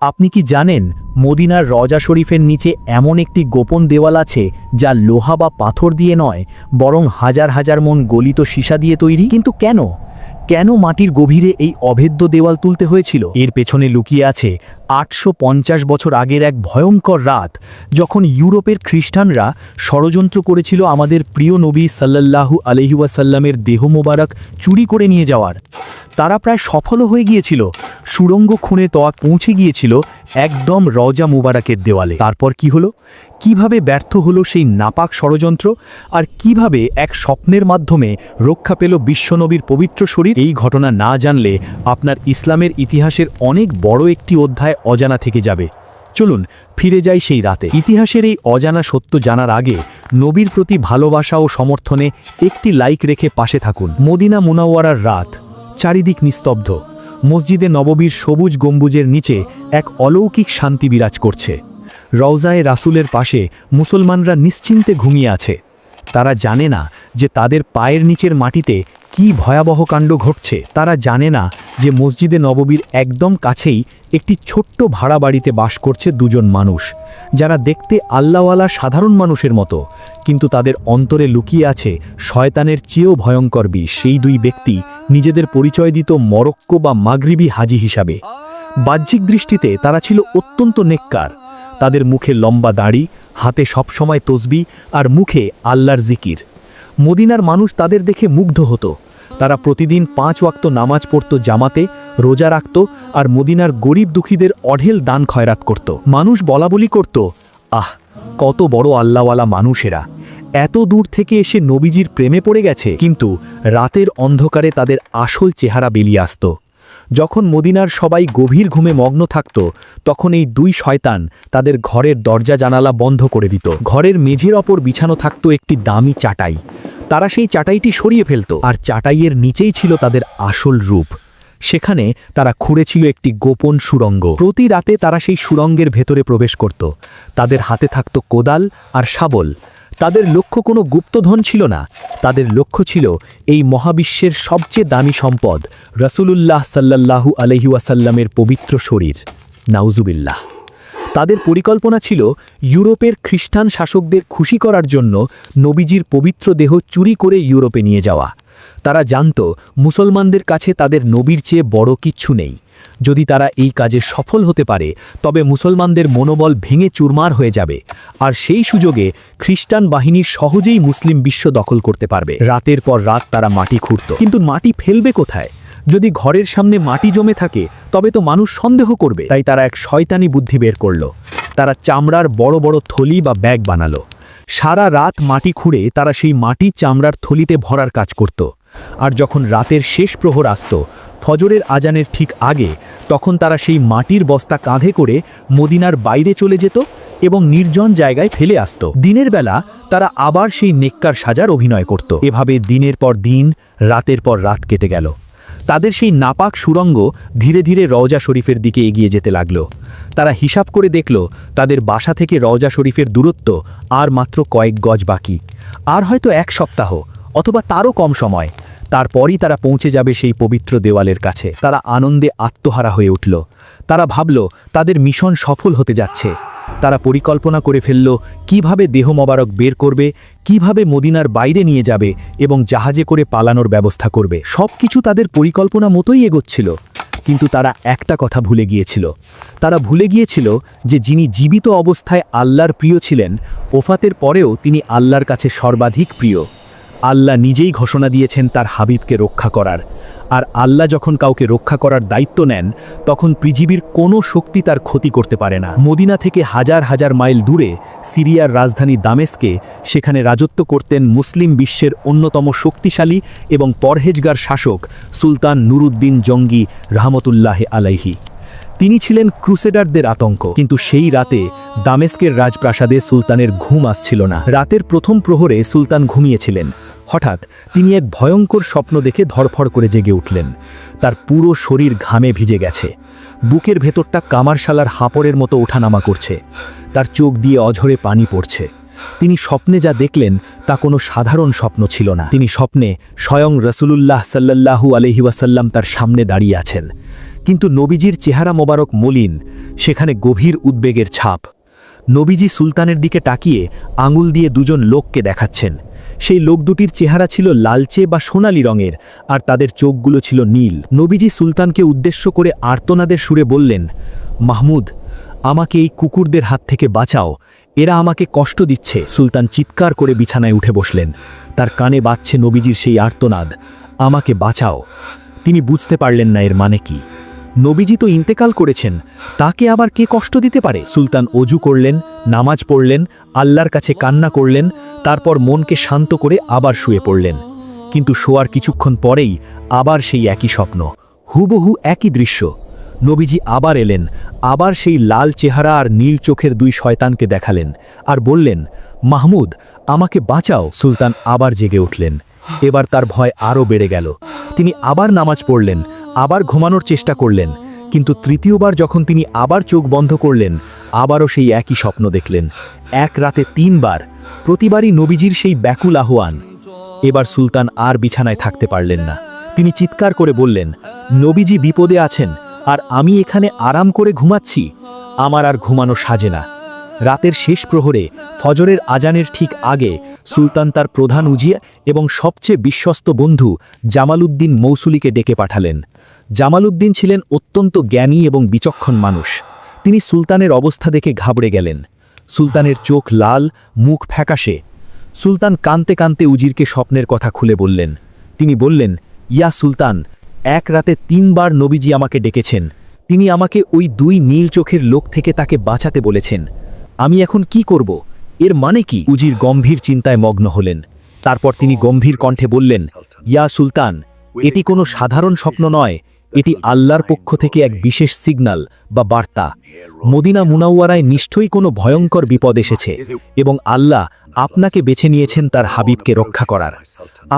আপনি কি জানেন মদিনার রওজা শরীফের নিচে এমন একটি গোপন দেওয়াল আছে যা লোহা বা পাথর দিয়ে নয়, বরং হাজার হাজার মন গলিত সীসা দিয়ে তৈরি? কিন্তু কেন মাটির গভীরে এই অভেদ্য দেওয়াল তুলতে হয়েছিল? এর পেছনে লুকিয়ে আছে ৮৫০ বছর আগের এক ভয়ঙ্কর রাত, যখন ইউরোপের খ্রিস্টানরা ষড়যন্ত্র করেছিল আমাদের প্রিয় নবী সাল্লাল্লাহু আলাইহি ওয়াসাল্লামের দেহ মোবারক চুরি করে নিয়ে যাওয়ার। তারা প্রায় সফলও হয়ে গিয়েছিল। সুড়ঙ্গ খুঁড়ে পৌঁছে গিয়েছিল একদম রওজা মুবারকের দেওয়ালে। তারপর কি হলো? কিভাবে ব্যর্থ হলো সেই নাপাক ষড়যন্ত্র, আর কিভাবে এক স্বপ্নের মাধ্যমে রক্ষা পেল বিশ্বনবীর পবিত্র শরীর? এই ঘটনা না জানলে আপনার ইসলামের ইতিহাসের অনেক বড় একটি অধ্যায় অজানা থেকে যাবে। চলুন ফিরে যাই সেই রাতে। ইতিহাসের এই অজানা সত্য জানার আগে নবীর প্রতি ভালোবাসা ও সমর্থনে একটি লাইক রেখে পাশে থাকুন। মদিনা মুনাওয়ারার রাত, চারিদিক নিস্তব্ধ। মসজিদে নববীর সবুজ গম্বুজের নিচে এক অলৌকিক শান্তি বিরাজ করছে। রওজায়ে রাসূলের পাশে মুসলমানরা নিশ্চিন্তে ঘুমিয়ে আছে। তারা জানে না যে তাদের পায়ের নিচের মাটিতে কি ভয়াবহ কাণ্ড ঘটছে। তারা জানে না যে মসজিদে নববীর একদম কাছেই একটি ছোট্ট ভাড়া বাড়িতে বাস করছে দুজন মানুষ, যারা দেখতে আল্লাহওয়ালা সাধারণ মানুষের মতো, কিন্তু তাদের অন্তরে লুকিয়ে আছে শয়তানের চেয়েও ভয়ঙ্কর বিষ। এই দুই ব্যক্তি নিজেদের পরিচয় দিত মরক্কো বা মাগরিবি হাজি হিসাবে। বাহ্যিক দৃষ্টিতে তারা ছিল অত্যন্ত নেককার। তাদের মুখে লম্বা দাড়ি, হাতে সবসময় তসবিহ আর মুখে আল্লাহর জিকির। মদিনার মানুষ তাদের দেখে মুগ্ধ হতো। তারা প্রতিদিন ৫ ওয়াক্ত নামাজ পড়ত জামাতে, রোজা রাখত আর মদিনার গরিব দুঃখীদের অঢেল দান খয়রাত করত। মানুষ বলাবলি করত, আহ, কত বড় আল্লাহওয়ালা মানুষেরা, এত দূর থেকে এসে নবীজির প্রেমে পড়ে গেছে। কিন্তু রাতের অন্ধকারে তাদের আসল চেহারা বেরিয়ে আসত। যখন মদিনার সবাই গভীর ঘুমে মগ্ন থাকত, তখন এই দুই শয়তান তাদের ঘরের দরজা জানালা বন্ধ করে দিত। ঘরের মেঝের ওপর বিছানো থাকত একটি দামি চাটাই। তারা সেই চাটাইটি সরিয়ে ফেলত, আর চাটাইয়ের নিচেই ছিল তাদের আসল রূপ। সেখানে তারা খুঁড়েছিল একটি গোপন সুড়ঙ্গ। প্রতি রাতে তারা সেই সুড়ঙ্গের ভেতরে প্রবেশ করত। তাদের হাতে থাকত কোদাল আর শাবল। তাদের লক্ষ্য কোনো গুপ্তধন ছিল না, তাদের লক্ষ্য ছিল এই মহাবিশ্বের সবচেয়ে দামি সম্পদ রাসূলুল্লাহ সাল্লাল্লাহু আলাইহি ওয়াসাল্লামের পবিত্র শরীর। নাউজুবিল্লাহ। তাদের পরিকল্পনা ছিল ইউরোপের খ্রিস্টান শাসকদের খুশি করার জন্য নবীজির পবিত্র দেহ চুরি করে ইউরোপে নিয়ে যাওয়া। তারা জানত মুসলমানদের কাছে তাদের নবীর চেয়ে বড় কিচ্ছু নেই। যদি তারা এই কাজে সফল হতে পারে, তবে মুসলমানদের মনোবল ভেঙে চুরমার হয়ে যাবে, আর সেই সুযোগে খ্রিস্টান বাহিনী সহজেই মুসলিম বিশ্ব দখল করতে পারবে। রাতের পর রাত তারা মাটি খুঁড়ত, কিন্তু মাটি ফেলবে কোথায়? যদি ঘরের সামনে মাটি জমে থাকে, তবে তো মানুষ সন্দেহ করবে। তাই তারা এক শয়তানি বুদ্ধি বের করল। তারা চামড়ার বড় বড় থলি বা ব্যাগ বানালো। সারা রাত মাটি খুঁড়ে তারা সেই মাটি চামড়ার থলিতে ভরার কাজ করত। আর যখন রাতের শেষ প্রহর আসত, ফজরের আজানের ঠিক আগে, তখন তারা সেই মাটির বস্তা কাঁধে করে মদিনার বাইরে চলে যেত এবং নির্জন জায়গায় ফেলে আসত। দিনের বেলা তারা আবার সেই নেককার সাজার অভিনয় করত। এভাবে দিনের পর দিন, রাতের পর রাত কেটে গেল। তাদের সেই নাপাক সুড়ঙ্গ ধীরে ধীরে রওজা শরীফের দিকে এগিয়ে যেতে লাগল। তারা হিসাব করে দেখল তাদের বাসা থেকে রওজা শরীফের দূরত্ব আর মাত্র কয়েক গজ বাকি। আর হয়তো ১ সপ্তাহ অথবা তারও কম সময়, তারপরই তারা পৌঁছে যাবে সেই পবিত্র দেওয়ালের কাছে। তারা আনন্দে আত্মহারা হয়ে উঠল। তারা ভাবল তাদের মিশন সফল হতে যাচ্ছে। তারা পরিকল্পনা করে ফেলল কিভাবে দেহ মোবারক বের করবে, কিভাবে মদিনার বাইরে নিয়ে যাবে এবং জাহাজে করে পালানোর ব্যবস্থা করবে। সব কিছু তাদের পরিকল্পনা মতোই এগোচ্ছিল, কিন্তু তারা একটা কথা ভুলে গিয়েছিল। তারা ভুলে গিয়েছিল যে যিনি জীবিত অবস্থায় আল্লাহর প্রিয় ছিলেন, ওফাতের পরেও তিনি আল্লাহর কাছে সর্বাধিক প্রিয়। আল্লাহ নিজেই ঘোষণা দিয়েছেন তার হাবিবকে রক্ষা করার, আর আল্লাহ যখন কাউকে রক্ষা করার দায়িত্ব নেন, তখন পৃথিবীর কোনো শক্তি তার ক্ষতি করতে পারে না। মদিনা থেকে হাজার হাজার মাইল দূরে সিরিয়ার রাজধানী দামেস্কে সেখানে রাজত্ব করতেন মুসলিম বিশ্বের অন্যতম শক্তিশালী এবং পরহেজগার শাসক সুলতান নুরুদ্দিন জঙ্গি রহমতুল্লাহ আলাইহি। তিনি ছিলেন ক্রুসেডারদের আতঙ্ক। কিন্তু সেই রাতে দামেস্কের রাজপ্রাসাদে সুলতানের ঘুম আসছিল না। রাতের প্রথম প্রহরে সুলতান ঘুমিয়েছিলেন। হঠাৎ তিনি এক ভয়ঙ্কর স্বপ্ন দেখে ধড়ফড় করে জেগে উঠলেন। তার পুরো শরীর ঘামে ভিজে গেছে। বুকের ভেতরটা কামারশালার হাঁপড়ের মতো ওঠানামা করছে। তার চোখ দিয়ে অঝরে পানি পড়ছে। তিনি স্বপ্নে যা দেখলেন তা কোনো সাধারণ স্বপ্ন ছিল না। তিনি স্বপ্নে স্বয়ং রাসূলুল্লাহ সাল্লাল্লাহু আলাইহি ওয়াসাল্লাম তার সামনে দাঁড়িয়ে আছেন। কিন্তু নবীজির চেহারা মোবারক মলিন, সেখানে গভীর উদ্বেগের ছাপ। নবীজি সুলতানের দিকে তাকিয়ে আঙুল দিয়ে দুজন লোককে দেখাচ্ছেন। সেই লোক দুটির চেহারা ছিল লালচে বা সোনালি রঙের, আর তাদের চোখগুলো ছিল নীল। নবীজি সুলতানকে উদ্দেশ্য করে আর্তনাদের সুরে বললেন, মাহমুদ, আমাকে এই কুকুরদের হাত থেকে বাঁচাও, এরা আমাকে কষ্ট দিচ্ছে। সুলতান চিৎকার করে বিছানায় উঠে বসলেন। তার কানে বাজছে নবীজির সেই আর্তনাদ, আমাকে বাঁচাও। তিনি বুঝতে পারলেন না এর মানে কি। নবীজি তো ইন্তেকাল করেছেন, তাকে আবার কে কষ্ট দিতে পারে? সুলতান অজু করলেন, নামাজ পড়লেন, আল্লাহর কাছে কান্না করলেন, তারপর মনকে শান্ত করে আবার শুয়ে পড়লেন। কিন্তু শোয়ার কিছুক্ষণ পরেই আবার সেই একই স্বপ্ন, হুবহু একই দৃশ্য। নবীজি আবার এলেন, আবার সেই লাল চেহারা আর নীল চোখের দুই শয়তানকে দেখালেন, আর বললেন, মাহমুদ, আমাকে বাঁচাও। সুলতান আবার জেগে উঠলেন। এবার তার ভয় আরও বেড়ে গেল। তিনি আবার নামাজ পড়লেন, আবার ঘুমানোর চেষ্টা করলেন, কিন্তু তৃতীয়বার যখন তিনি আবার চোখ বন্ধ করলেন, আবারও সেই একই স্বপ্ন দেখলেন। এক রাতে 3 বার, প্রতিবারই নবীজির সেই ব্যাকুল আহ্বান। এবার সুলতান আর বিছানায় থাকতে পারলেন না। তিনি চিৎকার করে বললেন, নবীজি বিপদে আছেন, আর আমি এখানে আরাম করে ঘুমাচ্ছি। আমার আর ঘুমানো সাজে না। রাতের শেষ প্রহরে ফজরের আজানের ঠিক আগে সুলতান তার প্রধান উজিয়া এবং সবচেয়ে বিশ্বস্ত বন্ধু জামালউদ্দিন মৌসুলিকে ডেকে পাঠালেন। জামালউদ্দিন ছিলেন অত্যন্ত জ্ঞানী এবং বিচক্ষণ মানুষ। তিনি সুলতানের অবস্থা দেখে ঘাবড়ে গেলেন। সুলতানের চোখ লাল, মুখ ফ্যাকাশে। সুলতান কাঁদতে কাঁদতে উজিরকে স্বপ্নের কথা খুলে বললেন। তিনি বললেন, ইয়া সুলতান, এক রাতে 3 বার নবীজি আমাকে ডেকেছেন। তিনি আমাকে ওই 2 নীল চোখের লোক থেকে তাকে বাঁচাতে বলেছেন। আমি এখন কি করব? এর মানে কি? উজির গম্ভীর চিন্তায় মগ্ন হলেন। তারপর তিনি গম্ভীর কণ্ঠে বললেন, ইয়া সুলতান, এটি কোনো সাধারণ স্বপ্ন নয়, এটি আল্লাহর পক্ষ থেকে এক বিশেষ সিগন্যাল বা বার্তা। মদিনা মুনাওয়ারায় নিশ্চয়ই কোনো ভয়ঙ্কর বিপদ এসেছে, এবং আল্লাহ আপনাকে বেছে নিয়েছেন তার হাবিবকে রক্ষা করার।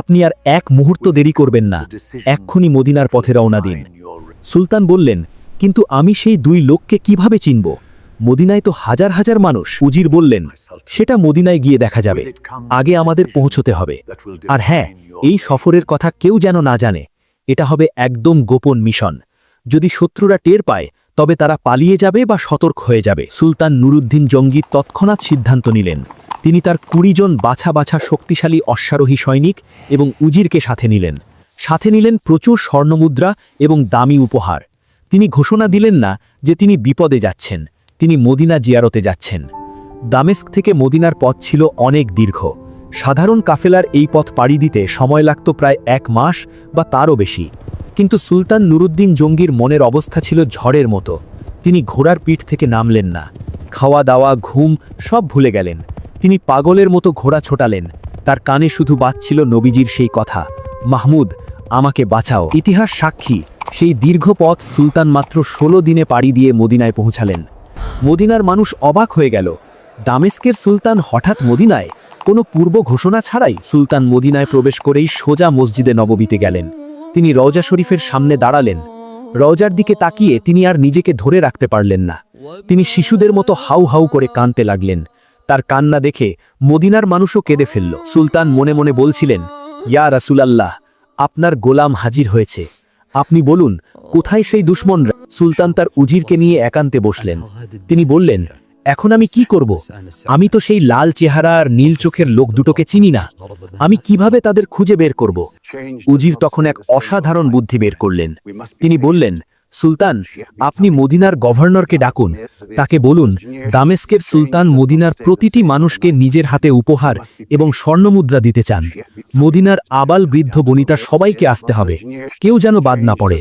আপনি আর এক মুহূর্ত দেরি করবেন না, এক্ষুনি মদিনার পথে রওনা দিন। সুলতান বললেন, কিন্তু আমি সেই 2 লোককে কিভাবে চিনব? মদিনায় তো হাজার হাজার মানুষ। উজির বললেন, সেটা মদিনায় গিয়ে দেখা যাবে, আগে আমাদের পৌঁছতে হবে। আর হ্যাঁ, এই সফরের কথা কেউ যেন না জানে। এটা হবে একদম গোপন মিশন। যদি শত্রুরা টের পায়, তবে তারা পালিয়ে যাবে বা সতর্ক হয়ে যাবে। সুলতান নুরুদ্দিন জঙ্গি তৎক্ষণাৎ সিদ্ধান্ত নিলেন। তিনি তার 20 জন বাছা বাছা শক্তিশালী অশ্বারোহী সৈনিক এবং উজিরকে সাথে নিলেন। সাথে নিলেন প্রচুর স্বর্ণমুদ্রা এবং দামি উপহার। তিনি ঘোষণা দিলেন না যে তিনি বিপদে যাচ্ছেন, তিনি মদিনা জিয়ারতে যাচ্ছেন। দামেস্ক থেকে মদিনার পথ ছিল অনেক দীর্ঘ। সাধারণ কাফেলার এই পথ পাড়ি দিতে সময় লাগত প্রায় 1 মাস বা তারও বেশি। কিন্তু সুলতান নুরুদ্দিন জঙ্গির মনের অবস্থা ছিল ঝড়ের মতো। তিনি ঘোড়ার পিঠ থেকে নামলেন না। খাওয়া দাওয়া, ঘুম সব ভুলে গেলেন। তিনি পাগলের মতো ঘোড়া ছোটালেন। তার কানে শুধু বাজছিল নবীজির সেই কথা, মাহমুদ, আমাকে বাঁচাও। ইতিহাস সাক্ষী, সেই দীর্ঘ পথ সুলতান মাত্র 16 দিনে পাড়ি দিয়ে মদিনায় পৌঁছালেন। মদিনার মানুষ অবাক হয়ে গেল। দামেস্কের সুলতান হঠাৎ মদিনায়, কোনো পূর্ব ঘোষণা ছাড়াই। সুলতান মদিনায় প্রবেশ করেই সোজা মসজিদে নববীতে গেলেন। তিনি রওজা শরীফের সামনে দাঁড়ালেন। রওজার দিকে তাকিয়ে তিনি আর নিজেকে ধরে রাখতে পারলেন না। তিনি শিশুদের মতো হাউ হাউ করে কাঁদতে লাগলেন। তার কান্না দেখে মদিনার মানুষও কেঁদে ফেলল। সুলতান মনে মনে বলছিলেন, ইয়া রাসূলুল্লাহ, আপনার গোলাম হাজির হয়েছে। আপনি বলুন, কোথায় সেই দুশমনরা? সুলতান তার উজিরকে নিয়ে একান্তে বসলেন। তিনি বললেন, এখন আমি কি করব? আমি তো সেই লাল চেহারা আর নীল চোখের লোক দুটোকে চিনি না। আমি কিভাবে তাদের খুঁজে বের করব? উজির তখন এক অসাধারণ বুদ্ধি বের করলেন। তিনি বললেন, সুলতান, আপনি মদিনার গভর্নরকে ডাকুন। তাকে বলুন, দামেস্কের সুলতান মদিনার প্রতিটি মানুষকে নিজের হাতে উপহার এবং স্বর্ণমুদ্রা দিতে চান। মদিনার আবাল বৃদ্ধ বনিতা সবাইকে আসতে হবে, কেউ যেন বাদ না পড়ে।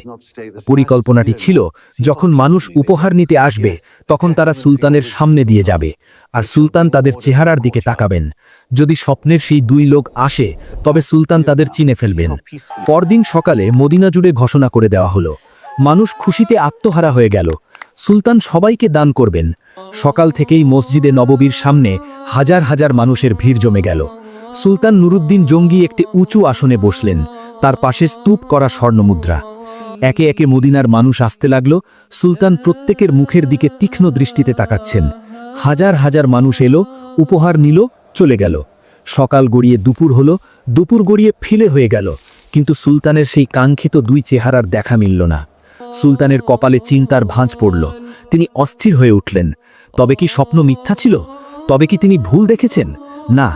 পরিকল্পনাটি ছিল, যখন মানুষ উপহার নিতে আসবে, তখন তারা সুলতানের সামনে দিয়ে যাবে, আর সুলতান তাদের চেহারার দিকে তাকাবেন। যদি স্বপ্নের সেই 2 লোক আসে, তবে সুলতান তাদের চিনে ফেলবেন। পরদিন সকালে মদিনা জুড়ে ঘোষণা করে দেওয়া হলো। মানুষ খুশিতে আত্মহারা হয়ে গেল। সুলতান সবাইকে দান করবেন। সকাল থেকেই মসজিদে নববীর সামনে হাজার হাজার মানুষের ভিড় জমে গেল। সুলতান নুরুদ্দিন জঙ্গি একটি উঁচু আসনে বসলেন, তার পাশে স্তূপ করা স্বর্ণমুদ্রা। একে একে মদিনার মানুষ আসতে লাগল। সুলতান প্রত্যেকের মুখের দিকে তীক্ষ্ণ দৃষ্টিতে তাকাচ্ছেন। হাজার হাজার মানুষ এলো, উপহার নিল, চলে গেল। সকাল গড়িয়ে দুপুর হলো, দুপুর গড়িয়ে ফিলে হয়ে গেল, কিন্তু সুলতানের সেই কাঙ্ক্ষিত 2 চেহারার দেখা মিলল না। সুলতানের কপালে চিন্তার ভাঁজ পড়ল। তিনি অস্থির হয়ে উঠলেন। তবে কি স্বপ্ন মিথ্যা ছিল? তবে কি তিনি ভুল দেখেছেন? না,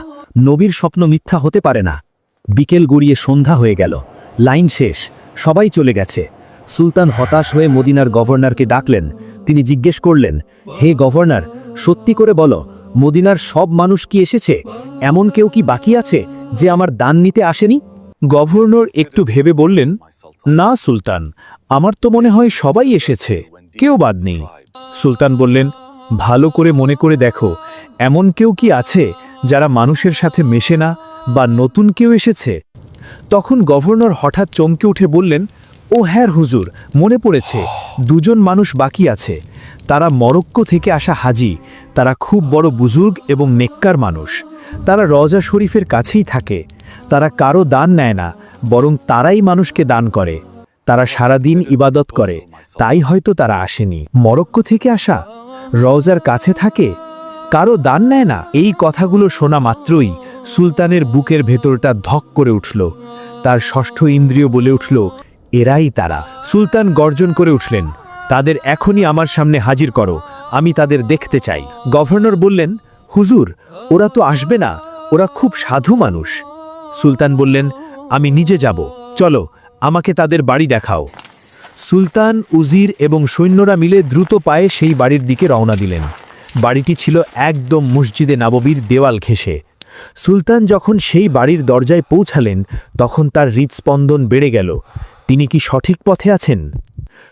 নবীর স্বপ্ন মিথ্যা হতে পারে না। বিকেল গড়িয়ে সন্ধ্যা হয়ে গেল। লাইন শেষ, সবাই চলে গেছে। সুলতান হতাশ হয়ে মদিনার গভর্নরকে ডাকলেন। তিনি জিজ্ঞেস করলেন, হে গভর্নর, সত্যি করে বলো, মদিনার সব মানুষ কি এসেছে? এমন কেউ কি বাকি আছে যে আমার দান নিতে আসেনি? গভর্নর একটু ভেবে বললেন, না সুলতান, আমার তো মনে হয় সবাই এসেছে, কেউ বাদ নেই। সুলতান বললেন, ভালো করে মনে করে দেখো, এমন কেউ কি আছে যারা মানুষের সাথে মেশে না, বা নতুন কেউ এসেছে? তখন গভর্নর হঠাৎ চমকে উঠে বললেন, ও হ্যাঁ হুজুর, মনে পড়েছে, দুজন মানুষ বাকি আছে। তারা মরক্কো থেকে আসা হাজি। তারা খুব বড় বুজুর্গ এবং নেককার মানুষ। তারা রওজা শরীফের কাছেই থাকে। তারা কারো দান নেয় না, বরং তারাই মানুষকে দান করে। তারা সারাদিন ইবাদত করে, তাই হয়তো তারা আসেনি। মরক্কো থেকে আসা, রওজার কাছে থাকে, কারো দান নেয় না। এই কথাগুলো শোনা মাত্রই সুলতানের বুকের ভেতরটা ধক করে উঠল। তার ষষ্ঠ ইন্দ্রিয় বলে উঠল, এরাই তারা। সুলতান গর্জন করে উঠলেন, তাদের এখনই আমার সামনে হাজির করো, আমি তাদের দেখতে চাই। গভর্নর বললেন, হুজুর, ওরা তো আসবে না, ওরা খুব সাধু মানুষ। সুলতান বললেন, আমি নিজে যাব, চলো, আমাকে তাদের বাড়ি দেখাও। সুলতান, উজির এবং সৈন্যরা মিলে দ্রুত পায়ে সেই বাড়ির দিকে রওনা দিলেন। বাড়িটি ছিল একদম মসজিদে নববীর দেওয়াল ঘেঁষে। সুলতান যখন সেই বাড়ির দরজায় পৌঁছালেন, তখন তার হৃদস্পন্দন বেড়ে গেল। তিনি কি সঠিক পথে আছেন?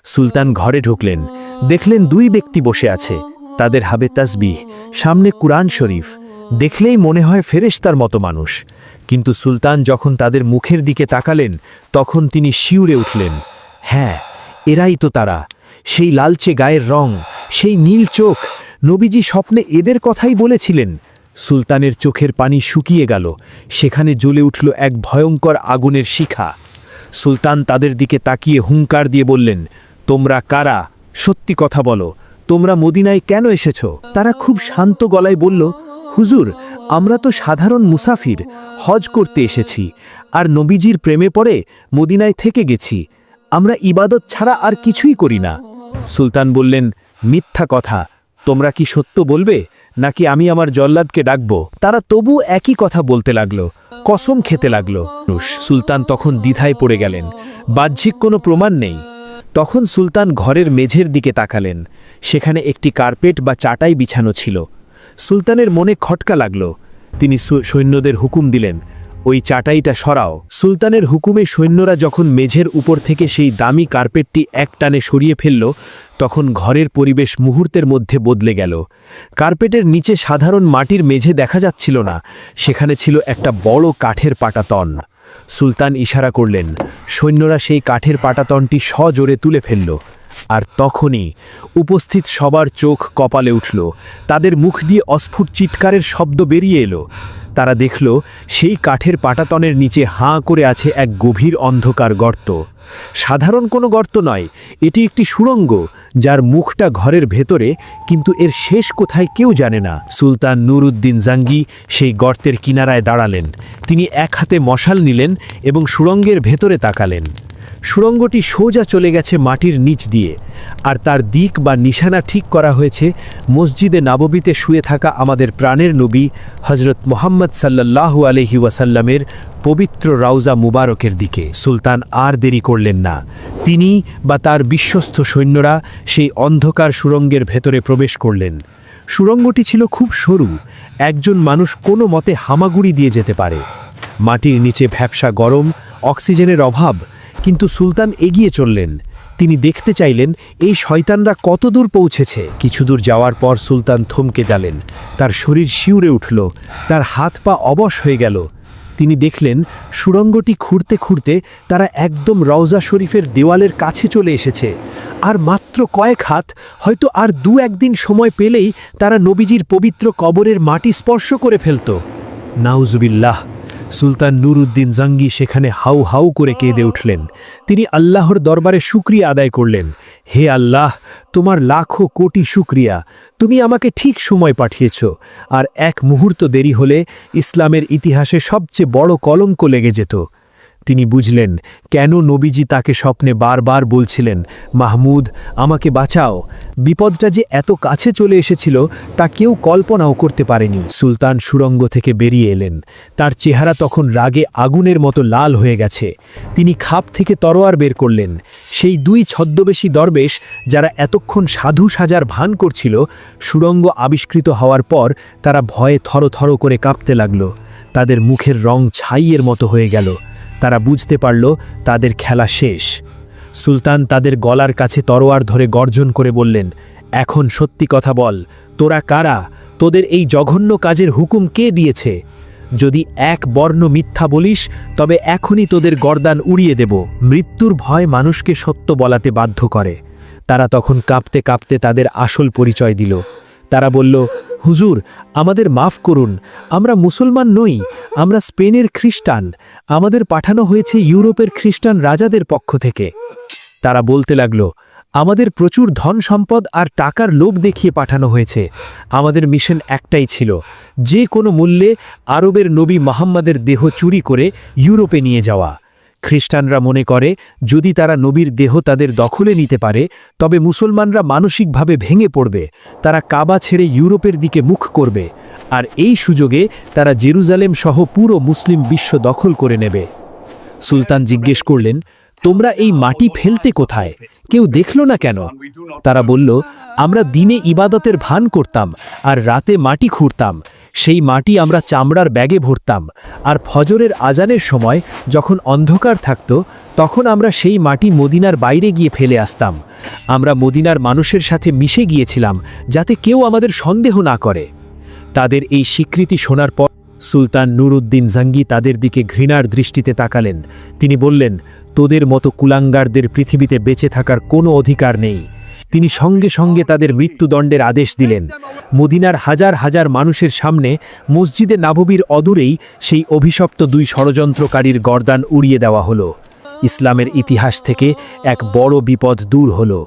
সুলতান ঘরে ঢুকলেন, দেখলেন দুই ব্যক্তি বসে আছে। তাদের হাতে তাসবিহ, সামনে কুরআন শরীফ। দেখলেই মনে হয় ফেরেশতার মতো মানুষ। কিন্তু সুলতান যখন তাদের মুখের দিকে তাকালেন, তখন তিনি শিউরে উঠলেন। হ্যাঁ, এরাই তো তারা। সেই লালচে গায়ের রং, সেই নীল চোখ, নবীজি স্বপ্নে এদের কথাই বলেছিলেন। সুলতানের চোখের পানি শুকিয়ে গেল। সেখানে জ্বলে উঠল এক ভয়ঙ্কর আগুনের শিখা। সুলতান তাদের দিকে তাকিয়ে হুঙ্কার দিয়ে বললেন, তোমরা কারা? সত্যি কথা বলো, তোমরা মদিনায় কেন এসেছো? তারা খুব শান্ত গলায় বলল, হুজুর, আমরা তো সাধারণ মুসাফির, হজ করতে এসেছি, আর নবীজির প্রেমে পড়ে মদিনায় থেকে গেছি। আমরা ইবাদত ছাড়া আর কিছুই করি না। সুলতান বললেন, মিথ্যা কথা, তোমরা কি সত্য বলবে, নাকি আমি আমার জল্লাদকে ডাকব? তারা তবু একই কথা বলতে লাগলো, কসম খেতে লাগলো। সুলতান তখন দ্বিধায় পড়ে গেলেন। বাহ্যিক কোনো প্রমাণ নেই। তখন সুলতান ঘরের মেঝের দিকে তাকালেন। সেখানে একটি কার্পেট বা চাটাই বিছানো ছিল। সুলতানের মনে খটকা লাগল। তিনি সৈন্যদের হুকুম দিলেন, ওই চাটাইটা সরাও। সুলতানের হুকুমে সৈন্যরা যখন মেঝের উপর থেকে সেই দামি কার্পেটটি এক টানে সরিয়ে ফেলল, তখন ঘরের পরিবেশ মুহূর্তের মধ্যে বদলে গেল। কার্পেটের নিচে সাধারণ মাটির মেঝে দেখা যাচ্ছিল না, সেখানে ছিল একটা বড় কাঠের পাটাতন। সুলতান ইশারা করলেন, সৈন্যরা সেই কাঠের পাটাতনটি সজোরে তুলে ফেলল। আর তখনই উপস্থিত সবার চোখ কপালে উঠল। তাদের মুখ দিয়ে অস্ফুট চিৎকারের শব্দ বেরিয়ে এলো। তারা দেখল, সেই কাঠের পাটাতনের নিচে হাঁ করে আছে এক গভীর অন্ধকার গর্ত। সাধারণ কোনো গর্ত নয়, এটি একটি সুড়ঙ্গ, যার মুখটা ঘরের ভেতরে, কিন্তু এর শেষ কোথায় কেউ জানে না। সুলতান নুরউদ্দিন জাঙ্গি সেই গর্তের কিনারায় দাঁড়ালেন। তিনি এক হাতে মশাল নিলেন এবং সুড়ঙ্গের ভেতরে তাকালেন। সুড়ঙ্গটি সোজা চলে গেছে মাটির নিচ দিয়ে, আর তার দিক বা নিশানা ঠিক করা হয়েছে মসজিদে নববীতে শুয়ে থাকা আমাদের প্রাণের নবী হজরত মুহাম্মদ সাল্লাল্লাহু আলাইহি ওয়াসাল্লামের পবিত্র রওজা মুবারকের দিকে। সুলতান আর দেরি করলেন না। তিনি বা তার বিশ্বস্ত সৈন্যরা সেই অন্ধকার সুড়ঙ্গের ভেতরে প্রবেশ করলেন। সুড়ঙ্গটি ছিল খুব সরু, একজন মানুষ কোনো মতে হামাগুড়ি দিয়ে যেতে পারে। মাটির নিচে ভ্যাপসা গরম, অক্সিজেনের অভাব, কিন্তু সুলতান এগিয়ে চললেন। তিনি দেখতে চাইলেন এই শয়তানরা কত দূর পৌঁছেছে। কিছু দূর যাওয়ার পর সুলতান থমকে গেলেন। তার শরীর শিউরে উঠল, তার হাত পা অবশ হয়ে গেল। তিনি দেখলেন সুড়ঙ্গটি খুঁড়তে খুঁড়তে তারা একদম রওজা শরীফের দেওয়ালের কাছে চলে এসেছে। আর মাত্র কয়েক হাত, হয়তো আর দু একদিন সময় পেলেই তারা নবীজির পবিত্র কবরের মাটি স্পর্শ করে ফেলত। নাউজুবিল্লাহ! সুলতান নুরউদ্দিন জাঙ্গি সেখানে হাউ হাউ করে কেঁদে উঠলেন। তিনি আল্লাহর দরবারে শুকরিয়া আদায় করলেন। হে আল্লাহ, তোমার লাখো কোটি শুকরিয়া, তুমি আমাকে ঠিক সময় পাঠিয়েছ। আর এক মুহূর্ত দেরি হলে ইসলামের ইতিহাসে সবচেয়ে বড় কলঙ্ক লেগে যেত। তিনি বুঝলেন কেন নবীজি তাকে স্বপ্নে বারবার বলছিলেন, মাহমুদ আমাকে বাঁচাও। বিপদটা যে এত কাছে চলে এসেছিল তা কেউ কল্পনাও করতে পারেনি। সুলতান সুড়ঙ্গ থেকে বেরিয়ে এলেন। তার চেহারা তখন রাগে আগুনের মতো লাল হয়ে গেছে। তিনি খাপ থেকে তরোয়ার বের করলেন। সেই দুই ছদ্মবেশী দরবেশ যারা এতক্ষণ সাধু সাজার ভান করছিল, সুড়ঙ্গ আবিষ্কৃত হওয়ার পর তারা ভয়ে থরথর করে কাঁপতে লাগল। তাদের মুখের রং ছাইয়ের মতো হয়ে গেল। তারা বুঝতে পারল তাদের খেলা শেষ। সুলতান তাদের গলার কাছে তরোয়ার ধরে গর্জন করে বললেন, এখন সত্যি কথা বল, তোরা কারা? তোদের এই জঘন্য কাজের হুকুম কে দিয়েছে? যদি এক বর্ণ মিথ্যা বলিস তবে এখনই তোদের গর্দান উড়িয়ে দেব। মৃত্যুর ভয় মানুষকে সত্য বলাতে বাধ্য করে। তারা তখন কাঁপতে কাঁপতে তাদের আসল পরিচয় দিল। তারা বলল, হুজুর আমাদের মাফ করুন, আমরা মুসলমান নই, আমরা স্পেনের খ্রিস্টান। আমাদের পাঠানো হয়েছে ইউরোপের খ্রিস্টান রাজাদের পক্ষ থেকে। তারা বলতে লাগল, আমাদের প্রচুর ধন সম্পদ আর টাকার লোভ দেখিয়ে পাঠানো হয়েছে। আমাদের মিশন একটাই ছিল, যে কোনো মূল্যে আরবের নবী মুহাম্মাদের দেহ চুরি করে ইউরোপে নিয়ে যাওয়া। খ্রিস্টানরা মনে করে যদি তারা নবীর দেহ তাদের দখলে নিতে পারে তবে মুসলমানরা মানসিকভাবে ভেঙে পড়বে, তারা কাবা ছেড়ে ইউরোপের দিকে মুখ করবে, আর এই সুযোগে তারা জেরুজালেম সহ পুরো মুসলিম বিশ্ব দখল করে নেবে। সুলতান জিজ্ঞেস করলেন, তোমরা এই মাটি ফেলতে কোথায়? কেউ দেখল না কেন? তারা বলল, আমরা দিনে ইবাদতের ভান করতাম আর রাতে মাটি খুঁড়তাম। সেই মাটি আমরা চামড়ার ব্যাগে ভরতাম, আর ফজরের আজানের সময় যখন অন্ধকার থাকত তখন আমরা সেই মাটি মদিনার বাইরে গিয়ে ফেলে আসতাম। আমরা মদিনার মানুষের সাথে মিশে গিয়েছিলাম যাতে কেউ আমাদের সন্দেহ না করে। তাদের এই স্বীকৃতি শোনার পর সুলতান নুরউদ্দিন জাঙ্গি তাদের দিকে ঘৃণার দৃষ্টিতে তাকালেন। তিনি বললেন, তোদের মতো কুলাঙ্গারদের পৃথিবীতে বেঁচে থাকার কোনো অধিকার নেই। তিনি সঙ্গে সঙ্গে তাদের মৃত্যুদণ্ডের আদেশ দিলেন। মদিনার হাজার হাজার মানুষের সামনে মসজিদে নাববীর অদূরেই সেই অভিশপ্ত দুই ষড়যন্ত্রকারীর গর্দান উড়িয়ে দেওয়া হলো। ইসলামের ইতিহাস থেকে এক বড় বিপদ দূর হলো।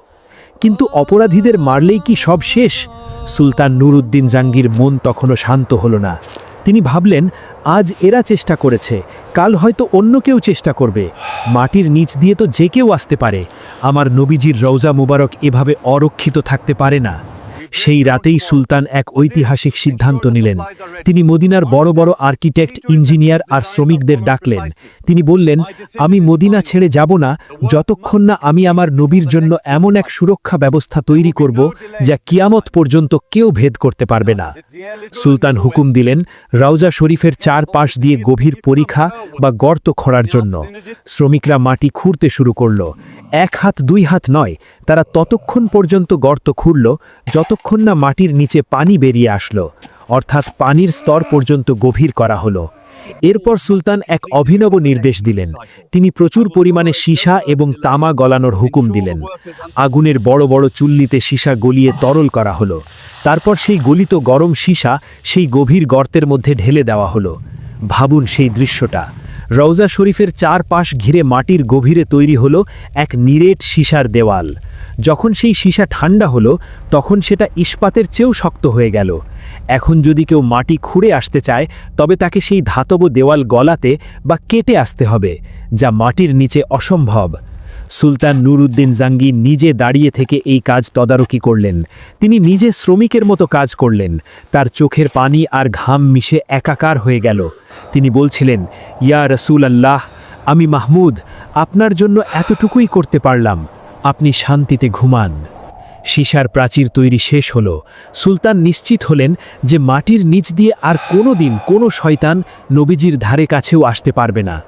কিন্তু অপরাধীদের মারলেই কি সব শেষ? সুলতান নুরউদ্দিন জাঙ্গির মন তখনও শান্ত হলো না। তিনি ভাবলেন, আজ এরা চেষ্টা করেছে, কাল হয়তো অন্য কেউ চেষ্টা করবে। মাটির নিচ দিয়ে তো যে কেউ আসতে পারে। আমার নবীজির রওজা মুবারক এভাবে অরক্ষিত থাকতে পারে না। সেই রাতেই সুলতান এক ঐতিহাসিক সিদ্ধান্ত নিলেন। তিনি মদিনার বড় বড় আর্কিটেক্ট, ইঞ্জিনিয়ার আর শ্রমিকদের ডাকলেন। তিনি বললেন, আমি মদিনা ছেড়ে যাব না যতক্ষণ না আমি আমার নবীর জন্য এমন এক সুরক্ষা ব্যবস্থা তৈরি করব যা কিয়ামত পর্যন্ত কেউ ভেদ করতে পারবে না। সুলতান হুকুম দিলেন রওজা শরীফের চারপাশ দিয়ে গভীর পরিখা বা গর্ত খোঁড়ার জন্য। শ্রমিকরা মাটি খুঁড়তে শুরু করল। এক হাত দুই হাত নয়, তারা ততক্ষণ পর্যন্ত গর্ত খুঁড়ল যতক্ষণ না মাটির নিচে পানি বেরিয়ে আসলো, অর্থাৎ পানির স্তর পর্যন্ত গভীর করা হলো। এরপর সুলতান এক অভিনব নির্দেশ দিলেন। তিনি প্রচুর পরিমাণে সীসা এবং তামা গলানোর হুকুম দিলেন। আগুনের বড় বড় চুল্লিতে সীসা গলিয়ে তরল করা হলো। তারপর সেই গলিত গরম সীসা সেই গভীর গর্তের মধ্যে ঢেলে দেওয়া হলো। ভাবুন সেই দৃশ্যটা। রওজা শরীফের চারপাশ ঘিরে মাটির গভীরে তৈরি হলো এক নিরেট সীসার দেওয়াল। যখন সেই সীসা ঠান্ডা হলো তখন সেটা ইস্পাতের চেয়েও শক্ত হয়ে গেল। এখন যদি কেউ মাটি খুঁড়ে আসতে চায় তবে তাকে সেই ধাতব দেওয়াল গলাতে বা কেটে আসতে হবে, যা মাটির নিচে অসম্ভব। সুলতান নুরউদ্দিন জাঙ্গি নিজে দাঁড়িয়ে থেকে এই কাজ তদারকি করলেন। তিনি নিজে শ্রমিকের মতো কাজ করলেন। তার চোখের পানি আর ঘাম মিশে একাকার হয়ে গেল। তিনি বলছিলেন, ইয়া রসুল আল্লাহ, আমি মাহমুদ, আপনার জন্য এতটুকুই করতে পারলাম, আপনি শান্তিতে ঘুমান। সীসার প্রাচীর তৈরি শেষ হলো। সুলতান নিশ্চিত হলেন যে মাটির নিচ দিয়ে আর কোনো দিন কোনো শয়তান নবীজির ধারে কাছেও আসতে পারবে না।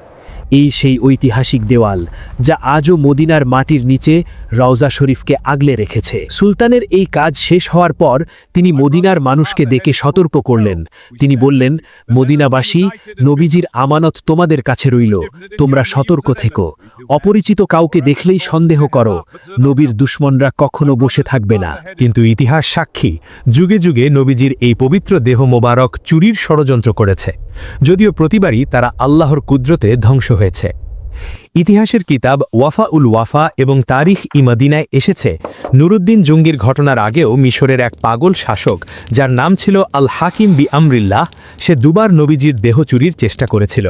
এই সেই ঐতিহাসিক দেওয়াল যা আজও মদিনার মাটির নিচে রওজা শরীফকে আগলে রেখেছে। সুলতানের এই কাজ শেষ হওয়ার পর তিনি মদিনার মানুষকে ডেকে সতর্ক করলেন। তিনি বললেন, মদিনাবাসী, নবীজির আমানত তোমাদের কাছে রইল, তোমরা সতর্ক থেকো। অপরিচিত কাউকে দেখলেই সন্দেহ করো, নবীর দুশমনরা কখনো বসে থাকবে না। কিন্তু ইতিহাস সাক্ষী, যুগে যুগে নবীজির এই পবিত্র দেহ মোবারক চুরির ষড়যন্ত্র করেছে, যদিও প্রতিবারই তারা আল্লাহর কুদরতে ধ্বংস হয়েছে। ইতিহাসের কিতাব ওয়াফা উল ওয়াফা এবং তারিখ মদিনায় এসেছে নুরুদ্দিন জঙ্গির ঘটনার আগেও মিশরের এক পাগল শাসক যার নাম ছিল আল হাকিম বি আমরিল্লাহ, সে দুবার নবীজির দেহ চুরির চেষ্টা করেছিল।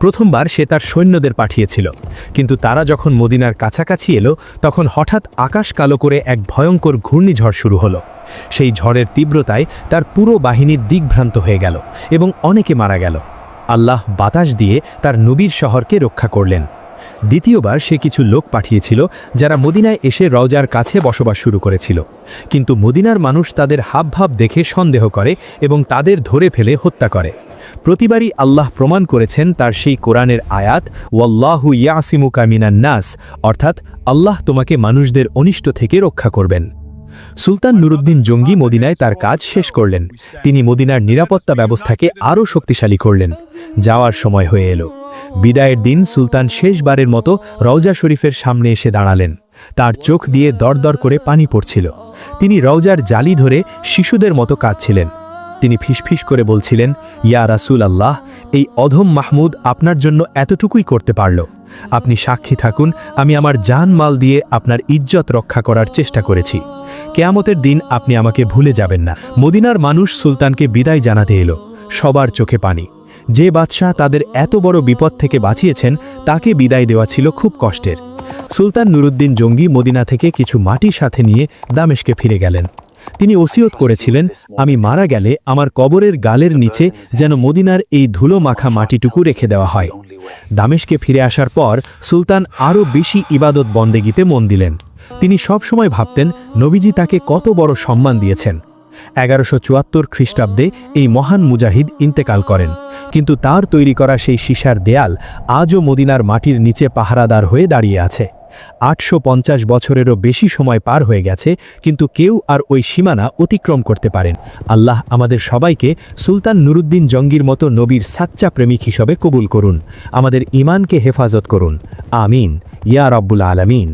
প্রথমবার সে তার সৈন্যদের পাঠিয়েছিল, কিন্তু তারা যখন মদিনার কাছাকাছি এলো তখন হঠাৎ আকাশ কালো করে এক ভয়ঙ্কর ঘূর্ণিঝড় শুরু হলো। সেই ঝড়ের তীব্রতায় তার পুরো বাহিনীর দিকভ্রান্ত হয়ে গেল এবং অনেকে মারা গেল। আল্লাহ বাতাস দিয়ে তার নবীর শহরকে রক্ষা করলেন। দ্বিতীয়বার সে কিছু লোক পাঠিয়েছিল যারা মদিনায় এসে রওজার কাছে বসবাস শুরু করেছিল, কিন্তু মদিনার মানুষ তাদের হাবভাব দেখে সন্দেহ করে এবং তাদের ধরে ফেলে হত্যা করে। প্রতিবারই আল্লাহ প্রমাণ করেছেন তার সেই কোরআনের আয়াত ওয়াল্লাহু ইয়াসিমুকা মিনান নাস, অর্থাৎ আল্লাহ তোমাকে মানুষদের অনিষ্ট থেকে রক্ষা করবেন। সুলতান নুরুদ্দিন জঙ্গি মদিনায় তার কাজ শেষ করলেন। তিনি মদিনার নিরাপত্তা ব্যবস্থাকে আরও শক্তিশালী করলেন। যাওয়ার সময় হয়ে এলো। বিদায়ের দিন সুলতান শেষবারের মতো রওজা শরীফের সামনে এসে দাঁড়ালেন। তার চোখ দিয়ে দরদর করে পানি পড়ছিল। তিনি রওজার জালি ধরে শিশুদের মতো কাঁদছিলেন। তিনি ফিসফিস করে বলছিলেন, ইয়া রাসূল আল্লাহ, এই অধম মাহমুদ আপনার জন্য এতটুকুই করতে পারল। আপনি সাক্ষী থাকুন, আমি আমার জান মাল দিয়ে আপনার ইজ্জত রক্ষা করার চেষ্টা করেছি। কেয়ামতের দিন আপনি আমাকে ভুলে যাবেন না। মদিনার মানুষ সুলতানকে বিদায় জানাতে এলো। সবার চোখে পানি। যে বাদশাহ তাদের এত বড় বিপদ থেকে বাঁচিয়েছেন তাকে বিদায় দেওয়া ছিল খুব কষ্টের। সুলতান নুরুদ্দিন জঙ্গি মদিনা থেকে কিছু মাটি সাথে নিয়ে দামেশকে ফিরে গেলেন। তিনি ওসিয়ত করেছিলেন, আমি মারা গেলে আমার কবরের গালের নিচে যেন মদিনার এই ধুলো মাখা মাটিটুকু রেখে দেওয়া হয়। দামেশকে ফিরে আসার পর সুলতান আরও বেশি ইবাদত বন্দেগিতে মন দিলেন। তিনি সবসময় ভাবতেন নবীজি তাকে কত বড় সম্মান দিয়েছেন। 1174 খ্রিস্টাব্দে এই মহান মুজাহিদ ইন্তেকাল করেন, কিন্তু তার তৈরি করা সেই সীসার দেয়াল আজও মদিনার মাটির নিচে পাহারাদার হয়ে দাঁড়িয়ে আছে। 850 বছরেরও বেশি সময় পার হয়ে গেছে, কিন্তু কেউ আর ওই সীমানা অতিক্রম করতে পারেন। আল্লাহ আমাদের সবাইকে সুলতান নুরুদ্দিন জঙ্গির মতো নবীর সাচ্চা প্রেমিক হিসেবে কবুল করুন। আমাদের ঈমানকে হেফাজত করুন। আমিন ইয়া রাব্বুল আলামিন।